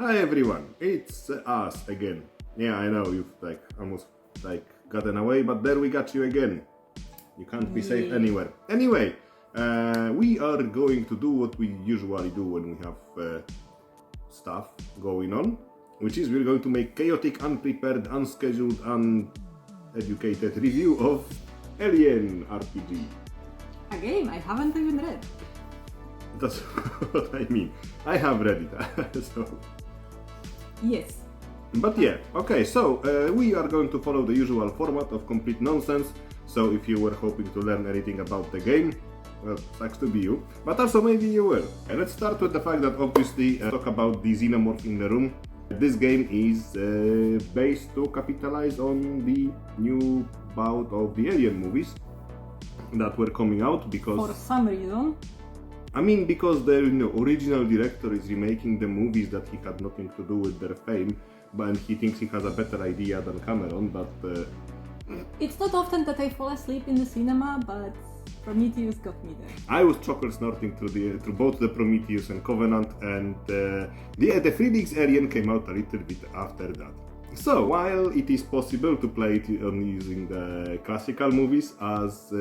Hi everyone, it's us again. Yeah, I know you've almost gotten away, but there we got you again. You can't be safe anywhere. Anyway, we are going to do what we usually do when we have stuff going on, which is we're going to make chaotic, unprepared, unscheduled, uneducated review of Alien RPG. A game I haven't even read. That's what I mean. I have read it, so... Yes. But yeah, okay, so we are going to follow the usual format of complete nonsense. So if you were hoping to learn anything about the game, well, sucks to be you. But also maybe you will. And let's start with the fact that obviously talk about the Xenomorph in the room. This game is based to capitalize on the new bout of the Alien movies that were coming out because... For some reason. I mean, because the original director is remaking the movies that he had nothing to do with their fame, and he thinks he has a better idea than Cameron, but... It's not often that I fall asleep in the cinema, but Prometheus got me there. I was chocolate snorting through both the Prometheus and Covenant, and the 3DX Alien came out a little bit after that. So, while it is possible to play it on using the classical movies as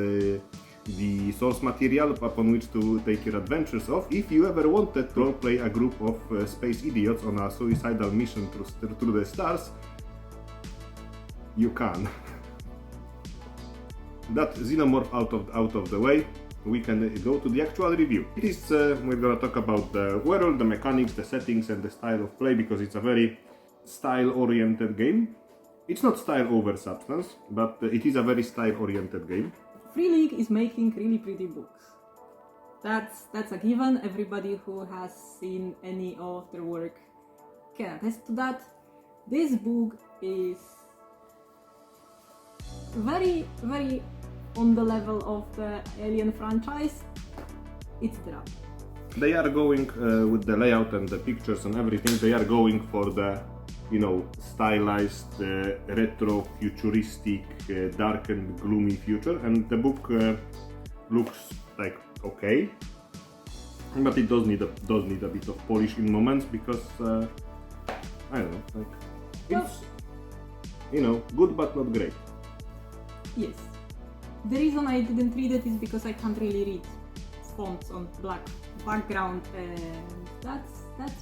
the source material upon which to take your adventures off, if you ever wanted to play a group of space idiots on a suicidal mission through the stars, you can. That Xenomorph out of the way, we can go to the actual review. It is, we're gonna talk about the world, the mechanics, the settings and the style of play, because it's a very style-oriented game. It's not style over substance, but it is a very style-oriented game. Free League is making really pretty books. That's a given. Everybody who has seen any of their work can attest to that. This book is very, very on the level of the Alien franchise. It's there. They are going with the layout and the pictures and everything. They are going for the, stylized, retro, futuristic, dark and gloomy future, and the book looks like okay, but it does need a bit of polish in moments because I don't know, it's good but not great. Yes. The reason I didn't read it is because I can't really read fonts on black background, and that's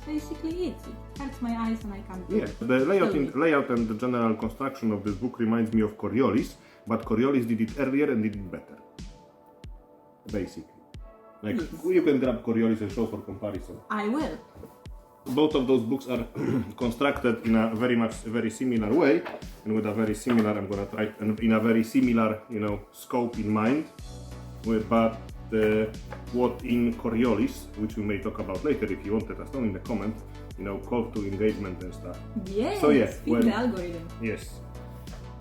basically it. It hurts my eyes and I can't do it. Yeah, the layout and the general construction of this book reminds me of Coriolis, but Coriolis did it earlier and did it better. Basically. Yes. You can grab Coriolis and show for comparison. I will. Both of those books are constructed in a very similar way, and with a very similar, I'm gonna try, and in a very similar, scope in mind. But what in Coriolis, which we may talk about later if you want, let us know in the comment, call to engagement and stuff. Yes, so yeah, the algorithm. Yes.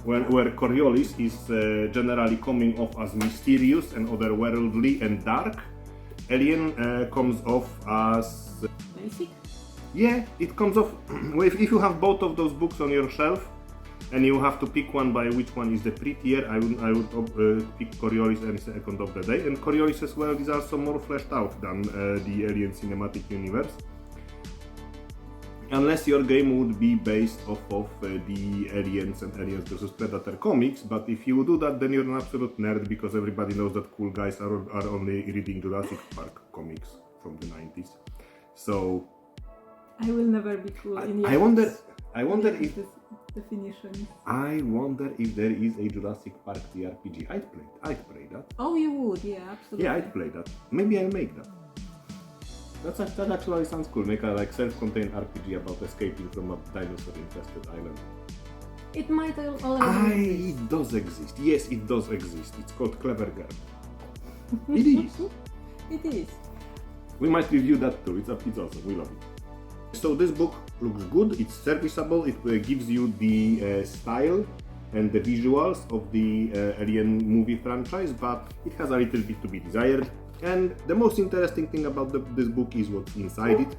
Where Coriolis is generally coming off as mysterious and otherworldly and dark, Alien comes off as... Basic? Yeah, it comes off... if you have both of those books on your shelf, and you have to pick one by which one is the prettier, I would pick Coriolis any second of the day. And Coriolis' world is also more fleshed out than the Alien cinematic universe. Unless your game would be based off of the Aliens and Aliens vs Predator comics, but if you do that, then you're an absolute nerd, because everybody knows that cool guys are only reading Jurassic Park comics from the 90s. So... I will never be cool in your I wonder if... definition. I wonder if there is a Jurassic Park TRPG. I'd play that. Oh, you would, yeah, absolutely. Yeah, I'd play that. Maybe I'll make that. That actually sounds cool. Make a self-contained RPG about escaping from a dinosaur-infested island. It might already It does exist. Yes, it does exist. It's called Clever Girl. It is. It is. We might review that too. It's awesome. We love it. So this book looks good, it's serviceable, it gives you the style and the visuals of the Alien movie franchise, but it has a little bit to be desired. And the most interesting thing about this book is what's inside it.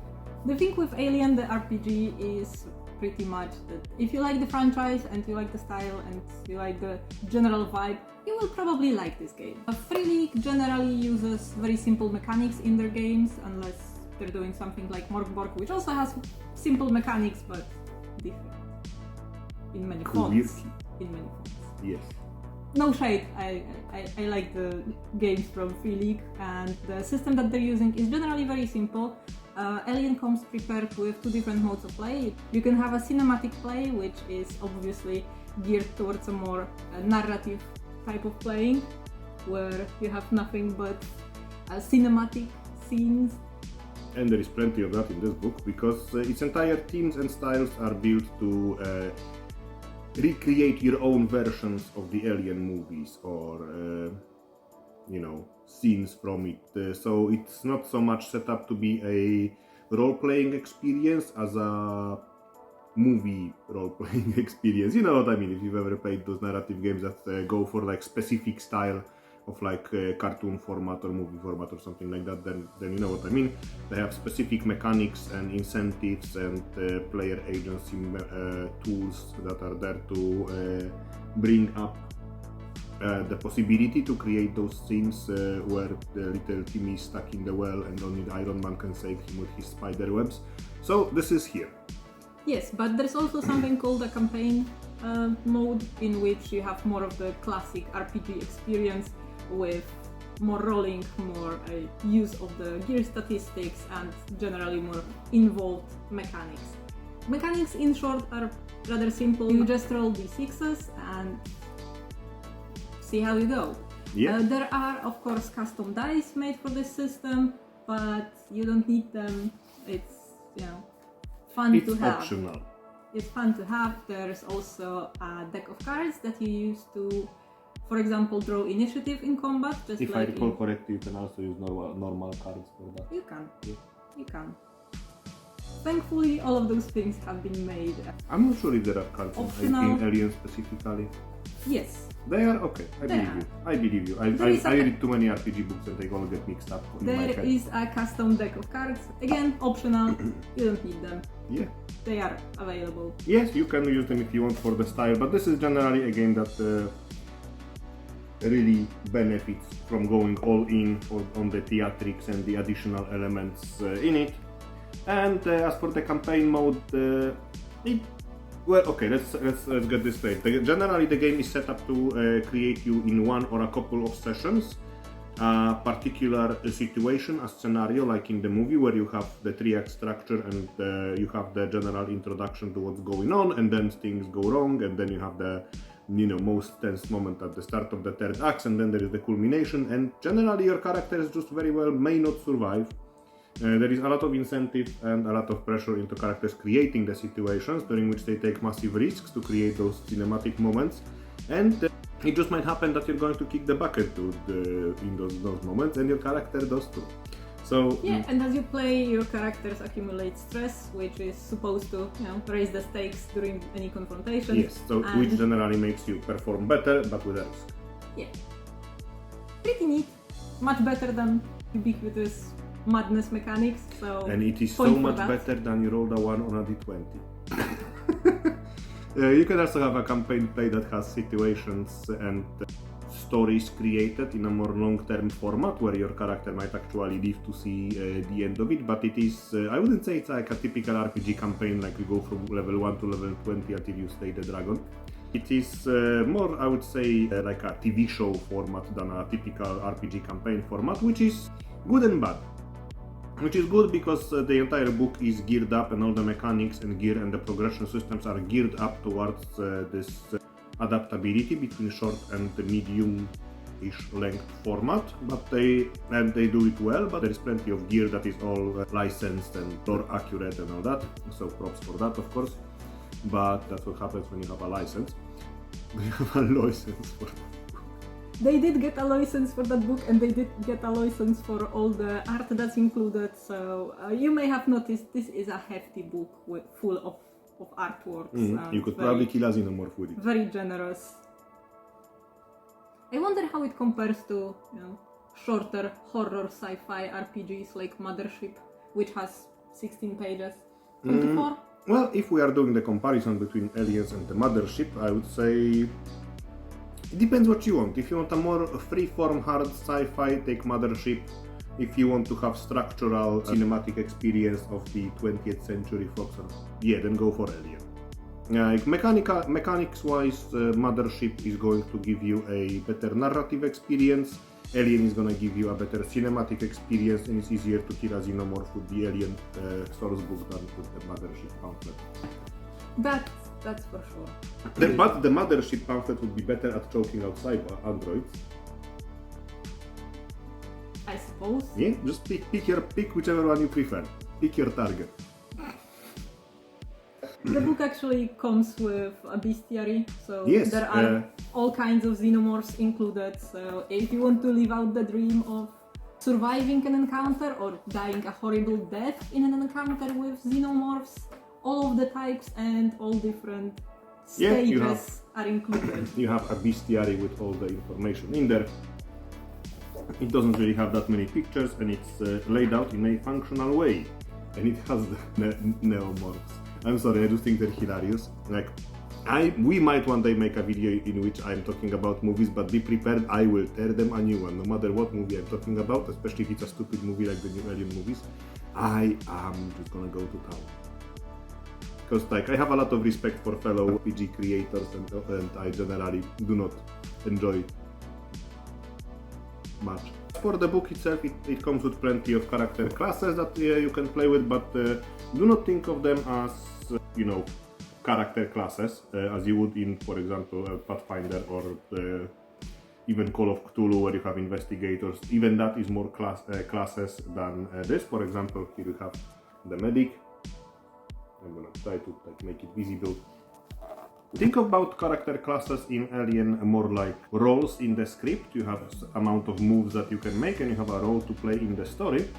The thing with Alien, the RPG, is pretty much that if you like the franchise and you like the style and you like the general vibe, you will probably like this game. Free League generally uses very simple mechanics in their games, unless they're doing something like Morgborg, which also has simple mechanics but different in many fonts. In many fonts. Yes. No shade, I like the games from Free League, and the system that they're using is generally very simple. Alien comes prepared with two different modes of play. You can have a cinematic play, which is obviously geared towards a more narrative type of playing, where you have nothing but cinematic scenes. And there is plenty of that in this book, because its entire themes and styles are built to recreate your own versions of the Alien movies or, scenes from it. So it's not so much set up to be a role-playing experience as a movie role-playing experience. You know what I mean? If you've ever played those narrative games that go for like specific style of like cartoon format or movie format or something like that, then you know what I mean. They have specific mechanics and incentives and player agency tools that are there to bring up the possibility to create those scenes where the little Timmy is stuck in the well and only the Iron Man can save him with his spider webs. So this is here. Yes, but there's also something called a campaign mode, in which you have more of the classic RPG experience with more rolling, more use of the gear statistics, and generally more involved mechanics. Mechanics, in short, are rather simple. You just roll d6s and see how you go. Yeah. There are, of course, custom dice made for this system, but you don't need them. It's, fun to have. It's optional. It's fun to have. There's also a deck of cards that you use to, for example, draw initiative in combat. Just if like I recall correctly, you can also use normal cards for that. You can. Yeah. You can. Thankfully, all of those things have been made. I'm not sure if there are cards in Alien specifically. Yes. They are? Okay, I believe you. I read too many RPG books and they all get mixed up in my head. There is a custom deck of cards. Again, optional. You don't need them. Yeah. They are available. Yes, you can use them if you want for the style, but this is generally a game that really benefits from going all in on the theatrics and the additional elements in it. And as for the campaign mode, let's get this straight. Generally, the game is set up to create you in one or a couple of sessions a particular situation, a scenario, like in the movie, where you have the 3-act structure and you have the general introduction to what's going on, and then things go wrong, and then you have the most tense moment at the start of the third act, and then there is the culmination, and generally your characters just very well may not survive. There is a lot of incentive and a lot of pressure into characters creating the situations during which they take massive risks to create those cinematic moments, and it just might happen that you're going to kick the bucket in those moments, and your character does too. So yeah, and as you play, your characters accumulate stress, which is supposed to raise the stakes during any confrontation. Yes, so which generally makes you perform better, but with a risk. Yeah, pretty neat. Much better than ubiquitous madness mechanics. So and it is so much better than you roll the one on a d20. You can also have a campaign play that has situations and stories created in a more long-term format, where your character might actually live to see the end of it, but it is, I wouldn't say it's like a typical RPG campaign, like you go from level 1 to level 20 until you slay the dragon. It is more, I would say, like a TV show format than a typical RPG campaign format, which is good and bad. Which is good because the entire book is geared up, and all the mechanics and gear and the progression systems are geared up towards this adaptability between short and medium-ish length format, but they do it well. But there is plenty of gear that is all licensed and more accurate and all that, so props for that, of course. But that's what happens when you have a license. You have a license for that. They did get a license for that book, and they did get a license for all the art that's included, so you may have noticed this is a hefty book full of artworks. You could probably kill a Xenomorph with it. Very generous. I wonder how it compares to shorter horror sci-fi RPGs like Mothership, which has 16 pages. 24? Well, if we are doing the comparison between Aliens and the Mothership, I would say it depends what you want. If you want a more free-form hard sci-fi, take Mothership. If you want to have structural cinematic experience of the 20th century Fox, yeah, then go for Alien. Mechanics-wise, Mothership is going to give you a better narrative experience. Alien is going to give you a better cinematic experience, and it's easier to kill a Xenomorph with the Alien source book than with the Mothership pamphlet. That's for sure. But the Mothership pamphlet would be better at choking out androids. I suppose. Yeah, just pick whichever one you prefer. Pick your target. The book actually comes with a bestiary, so yes, there are all kinds of Xenomorphs included. So if you want to live out the dream of surviving an encounter or dying a horrible death in an encounter with Xenomorphs, all of the types and all different stages are included. You have a bestiary with all the information in there. It doesn't really have that many pictures, and it's laid out in a functional way. And it has the Neomorphs. I'm sorry, I do think they're hilarious. Like, we might one day make a video in which I'm talking about movies, but be prepared, I will tear them a new one. No matter what movie I'm talking about, especially if it's a stupid movie like the new Alien movies, I am just gonna go to town. Because like, I have a lot of respect for fellow RPG creators, and I generally do not enjoy much. For the book itself, it comes with plenty of character classes that you can play with, but do not think of them as, character classes, as you would in, for example, Pathfinder or even Call of Cthulhu, where you have investigators. Even that is more classes than this. For example, here you have the medic. I'm gonna try to make it visible. Think about character classes in Alien more like roles in the script. You have amount of moves that you can make, and you have a role to play in the story.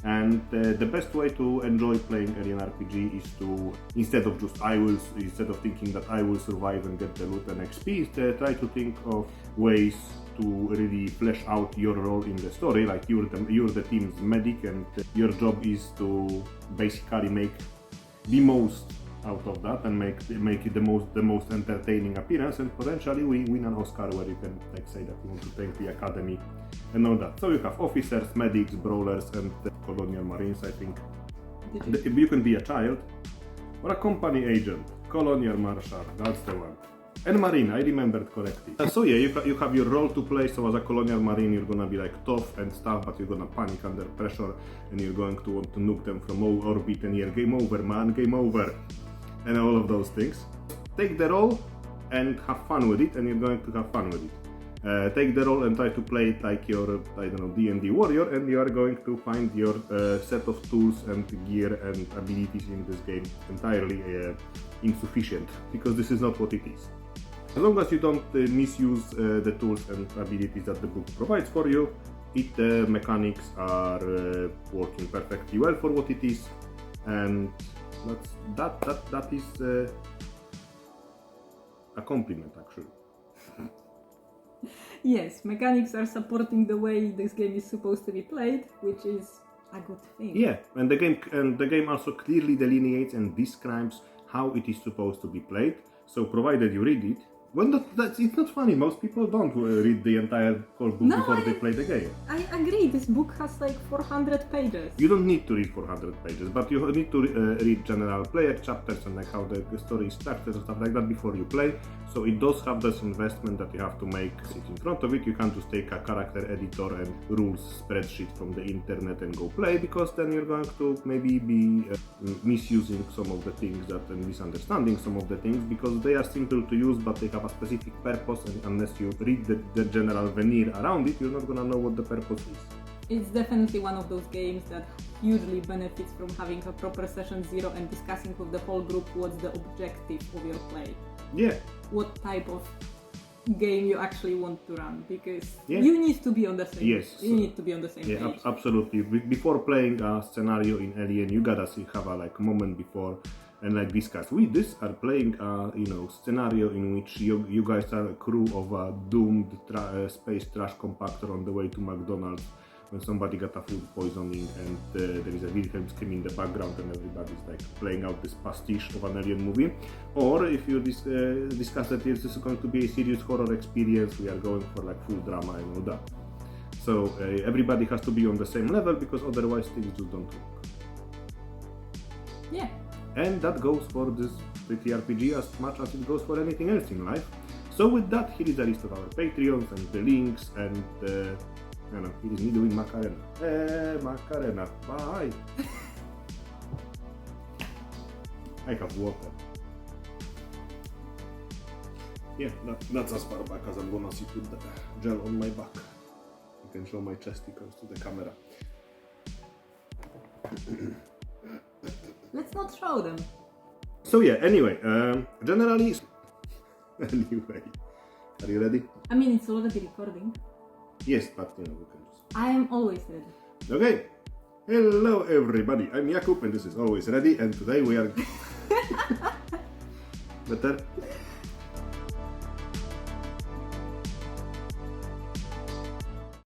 And the best way to enjoy playing Alien RPG is to, instead of thinking that I will survive and get the loot and XP, try to think of ways to really flesh out your role in the story. Like you're the team's medic, and your job is to basically make the most out of that and make it the most entertaining appearance, and potentially win an Oscar, where you can say that you want to thank the Academy and all that. So you have officers, medics, brawlers, and colonial marines, I think. You can be a child or a company agent, colonial marshal, that's the one. And marine, I remembered correctly. So yeah, you have your role to play. So as a colonial marine, you're gonna be like tough and stuff, but you're gonna panic under pressure, and you're going to want to nuke them from orbit, and game over, man, game over. And all of those things. Take the role and have fun with it, and you're going to have fun with it. Take the role and try to play it like your, D&D warrior, and you are going to find your set of tools and gear and abilities in this game entirely insufficient, because this is not what it is. As long as you don't misuse the tools and abilities that the book provides for you, the mechanics are working perfectly well for what it is, and that is a compliment, actually. Yes, mechanics are supporting the way this game is supposed to be played, which is a good thing. Yeah, and the game also clearly delineates and describes how it is supposed to be played. So provided you read it, well, it's not funny. Most people don't read the entire book before they play the game. I agree. This book has like 400 pages. You don't need to read 400 pages, but you need to read general player chapters and like how the story is structured and stuff like that before you play. So it does have this investment that you have to make sit in front of it. You can't just take a character editor and rules spreadsheet from the internet and go play, because then you're going to maybe be misusing some of the things and misunderstanding some of the things, because they are simple to use, but they have a specific purpose, and unless you read the general veneer around it, you're not gonna know what the purpose is. It's definitely one of those games that hugely benefits from having a proper session zero and discussing with the whole group what's the objective of your play. Yeah. What type of game you actually want to run, because you need to be on the same. Yes. You need to be on the same page. Absolutely. Before playing a scenario in Alien, you gotta have a moment before and discuss. This are playing a scenario in which you guys are a crew of a doomed space trash compactor on the way to McDonald's when somebody got a food poisoning, and there is a Wilhelm scream in the background, and everybody's playing out this pastiche of an Alien movie. Or if you discuss that this is going to be a serious horror experience, we are going for full drama and all that. So everybody has to be on the same level because otherwise things just don't work. Yeah. And that goes for this TTRPG as much as it goes for anything else in life. So with that, here is a list of our Patreons and the links, and I don't know, it is me doing Macarena. Macarena, bye! I have water. Yeah, that's as far back as I'm gonna sit with the gel on my back. You can show my chesticles to the camera. Let's not show them. So yeah, anyway, generally... Anyway, are you ready? I mean, it's already recording. Yes, but you know, we can just... I am always ready. Okay. Hello everybody, I'm Jakub and this is Always Ready, and today we are... Better?